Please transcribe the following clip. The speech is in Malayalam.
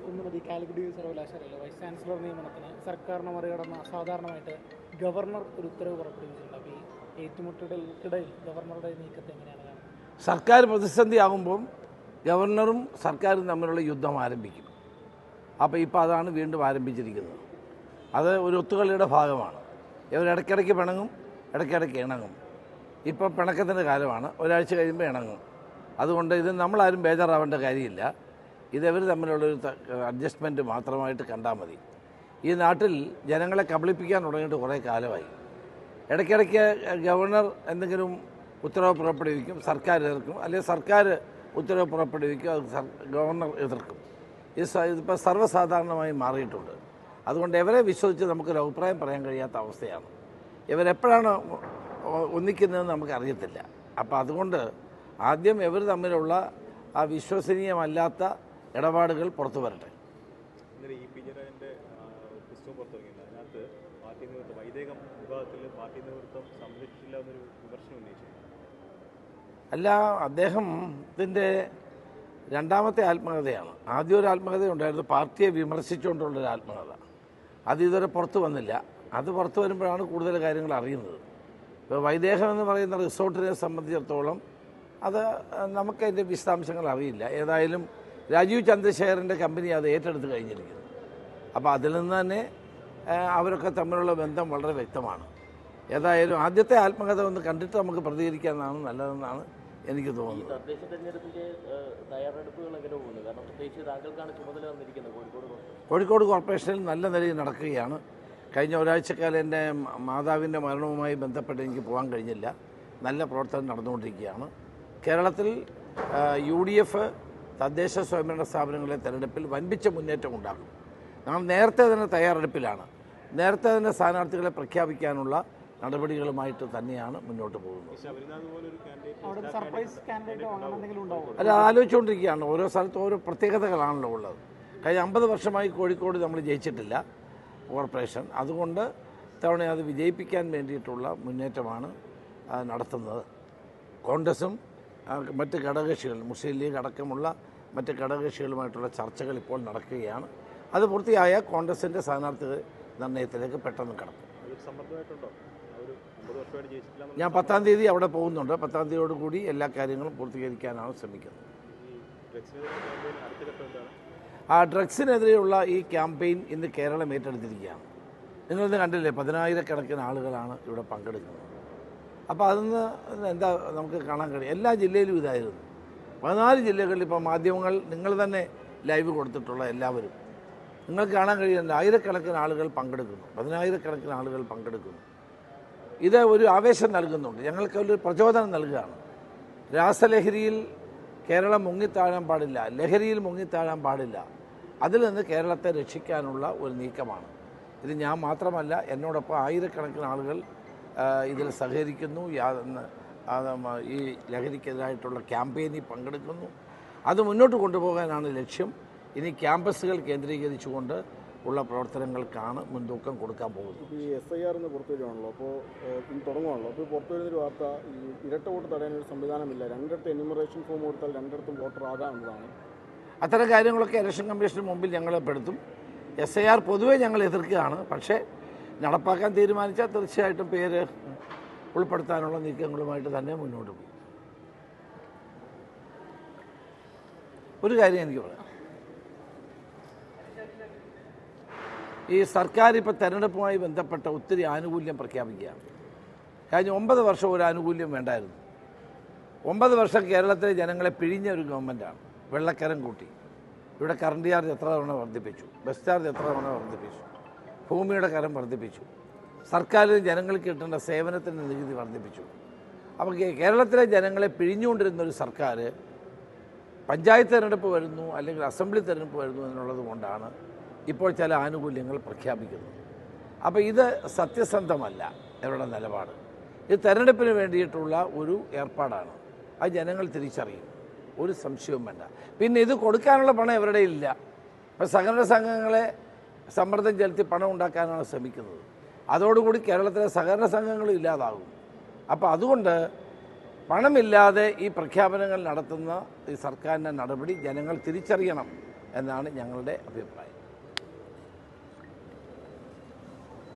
ഒന്നുമതി കാലിക്കറ്റ് സർവകലാശാലയിലെ വൈസ് ചാൻസലർ നിയമനത്തിന് സർക്കാരിനെ മറികടന്ന അസാധാരണമായിട്ട് ഗവർണർ ഒരു ഉത്തരവ് പുറപ്പെടുവിച്ചിട്ടുണ്ട്. അപ്പോൾ ഈ ഏറ്റുമുട്ടലുകൾക്കിടയിൽ ഗവർണറുടെ നീക്കത്തെ എങ്ങനെയാണ് കാണുന്നത്? സർക്കാർ പ്രതിസന്ധിയാകുമ്പം ഗവർണറും സർക്കാരും തമ്മിലുള്ള യുദ്ധം ആരംഭിക്കും. അപ്പോൾ ഇപ്പോൾ അതാണ് വീണ്ടും ആരംഭിച്ചിരിക്കുന്നത്. അത് ഒരു ഒത്തുകളിയുടെ ഭാഗമാണ്. ഇവരിടയ്ക്കിടയ്ക്ക് പിണങ്ങും, ഇടയ്ക്കിടയ്ക്ക് ഇണങ്ങും. ഇപ്പോൾ പിണക്കത്തിൻ്റെ കാലമാണ്, ഒരാഴ്ച കഴിയുമ്പോൾ ഇണങ്ങും. അതുകൊണ്ട് ഇത് നമ്മളാരും ബേജാറാവേണ്ട കാര്യമില്ല. ഇതവർ തമ്മിലുള്ളൊരു അഡ്ജസ്റ്റ്മെൻറ്റ് മാത്രമായിട്ട് കണ്ടാൽ മതി. ഈ നാട്ടിൽ ജനങ്ങളെ കബളിപ്പിക്കാൻ തുടങ്ങിയിട്ട് കുറേ കാലമായി. ഇടയ്ക്കിടയ്ക്ക് ഗവർണർ എന്തെങ്കിലും ഉത്തരവ് പുറപ്പെടുവിക്കും, സർക്കാർ എതിർക്കും, അല്ലെങ്കിൽ സർക്കാർ ഉത്തരവ് പുറപ്പെടുവിക്കും, അത് ഗവർണർ എതിർക്കും. ഇതിപ്പോൾ സർവ്വസാധാരണമായി മാറിയിട്ടുണ്ട്. അതുകൊണ്ട് ഇവരെ വിശ്വസിച്ച് നമുക്കൊരു അഭിപ്രായം പറയാൻ കഴിയാത്ത അവസ്ഥയാണ്. ഇവരെപ്പോഴാണ് ഒന്നിക്കുന്നതെന്ന് നമുക്കറിയത്തില്ല. അപ്പോൾ അതുകൊണ്ട് ആദ്യം ഇവർ തമ്മിലുള്ള ആ വിശ്വസനീയമല്ലാത്ത ഇടപാടുകൾ പുറത്തു വരട്ടെ. അല്ല, അദ്ദേഹത്തിൻ്റെ രണ്ടാമത്തെ ആത്മകഥയാണ്. ആദ്യം ഒരു ആത്മകഥ ഉണ്ടായിരുന്നു, പാർട്ടിയെ വിമർശിച്ചുകൊണ്ടുള്ളൊരു ആത്മകഥ. അത് ഇതുവരെ പുറത്തു വന്നില്ല. അത് പുറത്തു വരുമ്പോഴാണ് കൂടുതൽ കാര്യങ്ങൾ അറിയുന്നത്. ഇപ്പോൾ വൈദേഹം എന്ന് പറയുന്ന റിസോർട്ടിനെ സംബന്ധിച്ചിടത്തോളം അത് നമുക്കതിൻ്റെ വിശദാംശങ്ങൾ അറിയില്ല. ഏതായാലും രാജീവ് ചന്ദ്രശേഖരൻ്റെ കമ്പനി അത് ഏറ്റെടുത്ത് കഴിഞ്ഞിരിക്കുന്നു. അപ്പോൾ അതിൽ നിന്ന് തന്നെ അവരൊക്കെ തമ്മിലുള്ള ബന്ധം വളരെ വ്യക്തമാണ്. ഏതായാലും ആദ്യത്തെ ആത്മകഥ ഒന്ന് കണ്ടിട്ട് നമുക്ക് പ്രതികരിക്കാനാണ് നല്ലതെന്നാണ് എനിക്ക് തോന്നുന്നത്. തദ്ദേശ തെരഞ്ഞെടുപ്പിന്റെ തയ്യാറെടുപ്പുകൾ എങ്ങനെ പോകുന്നു? കാരണം പ്രത്യേകിച്ച് താങ്കൾക്കാണ് ചുമതല വന്നിരിക്കുന്നത് കോഴിക്കോട് കോർപ്പറേഷനിൽ നല്ല നിലയിൽ നടക്കുകയാണ്. കഴിഞ്ഞ ഒരാഴ്ചക്കാലം എൻ്റെ മാതാവിൻ്റെ മരണവുമായി ബന്ധപ്പെട്ട് എനിക്ക് പോകാൻ കഴിഞ്ഞില്ല. നല്ല പ്രവർത്തനം നടന്നുകൊണ്ടിരിക്കുകയാണ്. കേരളത്തിൽ UDF തദ്ദേശ സ്വയംഭരണ സ്ഥാപനങ്ങളിലെ തെരഞ്ഞെടുപ്പിൽ വൻപിച്ച മുന്നേറ്റം ഉണ്ടാകും. നമ്മൾ നേരത്തെ തന്നെ തയ്യാറെടുപ്പിലാണ്. നേരത്തെ തന്നെ സ്ഥാനാർത്ഥികളെ പ്രഖ്യാപിക്കാനുള്ള നടപടികളുമായിട്ട് തന്നെയാണ് മുന്നോട്ട് പോകുന്നത്. അല്ല, ആലോചിച്ചുകൊണ്ടിരിക്കുകയാണ്. ഓരോ സ്ഥലത്തും ഓരോ പ്രത്യേകതകളാണല്ലോ ഉള്ളത്. കഴിഞ്ഞ 50 വർഷമായി കോഴിക്കോട് നമ്മൾ ജയിച്ചിട്ടില്ല കോർപ്പറേഷൻ. അതുകൊണ്ട് തവണ അത് വിജയിപ്പിക്കാൻ വേണ്ടിയിട്ടുള്ള മുന്നേറ്റമാണ് നടത്തുന്നത്. കോൺഗ്രസും മറ്റ് ഘടകകക്ഷികൾ, മുസ്ലിം ലീഗ് അടക്കമുള്ള മറ്റ് ഘടകകക്ഷികളുമായിട്ടുള്ള ചർച്ചകൾ ഇപ്പോൾ നടക്കുകയാണ്. അത് പൂർത്തിയായ കോൺഗ്രസിൻ്റെ സ്ഥാനാർത്ഥി നിർണ്ണയത്തിലേക്ക് പെട്ടെന്ന് കടക്കും. ഞാൻ 10-ാം തീയതി അവിടെ പോകുന്നുണ്ട്. 10-ാം തീയതിയോടുകൂടി എല്ലാ കാര്യങ്ങളും പൂർത്തീകരിക്കാനാണ് ശ്രമിക്കുന്നത്. ആ ഡ്രഗ്സിനെതിരെയുള്ള ഈ ക്യാമ്പയിൻ ഇന്ന് കേരളം ഏറ്റെടുത്തിരിക്കുകയാണ്. നിങ്ങളിന്ന് കണ്ടില്ലേ, 10,000-കണക്കിന് ആളുകളാണ് ഇവിടെ പങ്കെടുക്കുന്നത്. അപ്പോൾ അതിന്ന് എന്താ നമുക്ക് കാണാൻ കഴിയും? എല്ലാ ജില്ലയിലും ഇതായിരുന്നു. 14 ജില്ലകളിൽ ഇപ്പോൾ മാധ്യമങ്ങൾ, നിങ്ങൾ തന്നെ ലൈവ് കൊടുത്തിട്ടുള്ള എല്ലാവരും നിങ്ങൾക്ക് കാണാൻ കഴിയുന്നുണ്ട്. 1000-കണക്കിന് ആളുകൾ പങ്കെടുക്കുന്നു, 10,000-കണക്കിന് ആളുകൾ പങ്കെടുക്കുന്നു. ഇത് ഒരു ആവേശം നൽകുന്നുണ്ട്, ഞങ്ങൾക്കൊരു പ്രചോദനം നൽകുകയാണ്. രാസലഹരിയിൽ കേരളം മുങ്ങിത്താഴാൻ പാടില്ല, ലഹരിയിൽ മുങ്ങിത്താഴാൻ പാടില്ല. അതിൽ നിന്ന് കേരളത്തെ രക്ഷിക്കാനുള്ള ഒരു നീക്കമാണ് ഇത്. ഞാൻ മാത്രമല്ല, എന്നോടൊപ്പം 1000-കണക്കിന് ആളുകൾ ഇതിൽ സഹകരിക്കുന്നു. ഈ ലഹരിക്കെതിരായിട്ടുള്ള ക്യാമ്പയിനിൽ പങ്കെടുക്കുന്നു. അത് മുന്നോട്ട് കൊണ്ടുപോകാനാണ് ലക്ഷ്യം. ഇനി ക്യാമ്പസുകൾ കേന്ദ്രീകരിച്ചുകൊണ്ട് ഉള്ള പ്രവർത്തനങ്ങൾക്കാണ് മുൻതൂക്കം കൊടുക്കാൻ പോകുന്നത്. ഈ SIR പുറത്തു വരുവാണല്ലോ, അപ്പോൾ ഇനി തുടങ്ങുവാണല്ലോ. അപ്പോൾ പുറത്തു വരുന്നൊരു വാർത്ത, ഈ ഇരട്ട വോട്ട് തടയാനൊരു സംവിധാനമില്ല, 2 എന്യൂമറേഷൻ ഫോം കൊടുത്താൽ 2 വോട്ടർ ആകാം എന്നതാണ്. അത്തരം കാര്യങ്ങളൊക്കെ ഇലക്ഷൻ കമ്മീഷന് മുമ്പിൽ ഞങ്ങളെ പെടുത്തും. SIR പൊതുവെ ഞങ്ങൾ എതിർക്കുകയാണ്. പക്ഷേ നടപ്പാക്കാൻ തീരുമാനിച്ചാൽ തീർച്ചയായിട്ടും പേര് ഉൾപ്പെടുത്താനുള്ള നീക്കങ്ങളുമായിട്ട് തന്നെ മുന്നോട്ട് പോകും. ഒരു കാര്യം എനിക്ക് പറയാം, ഈ സർക്കാർ ഇപ്പോൾ തെരഞ്ഞെടുപ്പുമായി ബന്ധപ്പെട്ട ഒത്തിരി ആനുകൂല്യം പ്രഖ്യാപിക്കുകയാണ്. കഴിഞ്ഞ 9 വർഷം ഒരു ആനുകൂല്യം വേണ്ടായിരുന്നു. 9 വർഷം കേരളത്തിലെ ജനങ്ങളെ പിഴിഞ്ഞ ഒരു ഗവൺമെൻറ്റാണ്. വെള്ളക്കരം കൂട്ടി, ഇവിടെ കറണ്ട് ചാർജ് എത്ര തവണ വർദ്ധിപ്പിച്ചു, ബസ് ചാർജ് എത്ര തവണ വർദ്ധിപ്പിച്ചു, ഭൂമിയുടെ കരം വർദ്ധിപ്പിച്ചു, സർക്കാരിൽ ജനങ്ങൾക്ക് കിട്ടേണ്ട സേവനത്തിൻ്റെ നികുതി വർദ്ധിപ്പിച്ചു. അപ്പോൾ കേരളത്തിലെ ജനങ്ങളെ പിഴിഞ്ഞുകൊണ്ടിരുന്നൊരു സർക്കാർ പഞ്ചായത്ത് തിരഞ്ഞെടുപ്പ് വരുന്നു അല്ലെങ്കിൽ അസംബ്ലി തിരഞ്ഞെടുപ്പ് വരുന്നു എന്നുള്ളത് കൊണ്ടാണ് ഇപ്പോൾ ചില ആനുകൂല്യങ്ങൾ പ്രഖ്യാപിക്കുന്നത്. അപ്പോൾ ഇത് സത്യസന്ധമല്ല ഇവരുടെ നിലപാട്. ഇത് തെരഞ്ഞെടുപ്പിന് വേണ്ടിയിട്ടുള്ള ഒരു ഏർപ്പാടാണ്. അത് ജനങ്ങൾ തിരിച്ചറിയും, ഒരു സംശയവും വേണ്ട. പിന്നെ ഇത് കൊടുക്കാനുള്ള പണം ഇവരുടെ ഇല്ല. ഇപ്പോൾ സഹകരണ സംഘങ്ങളെ സമ്മർദ്ദം ചെലുത്തി പണം ഉണ്ടാക്കാനാണ് ശ്രമിക്കുന്നത്. അതോടുകൂടി കേരളത്തിലെ സഹകരണ സംഘങ്ങളും ഇല്ലാതാകും. അപ്പോൾ അതുകൊണ്ട് പണമില്ലാതെ ഈ പ്രഖ്യാപനങ്ങൾ നടത്തുന്ന ഈ സർക്കാരിൻ്റെ നടപടി ജനങ്ങൾ തിരിച്ചറിയണം എന്നാണ് ഞങ്ങളുടെ അഭിപ്രായം.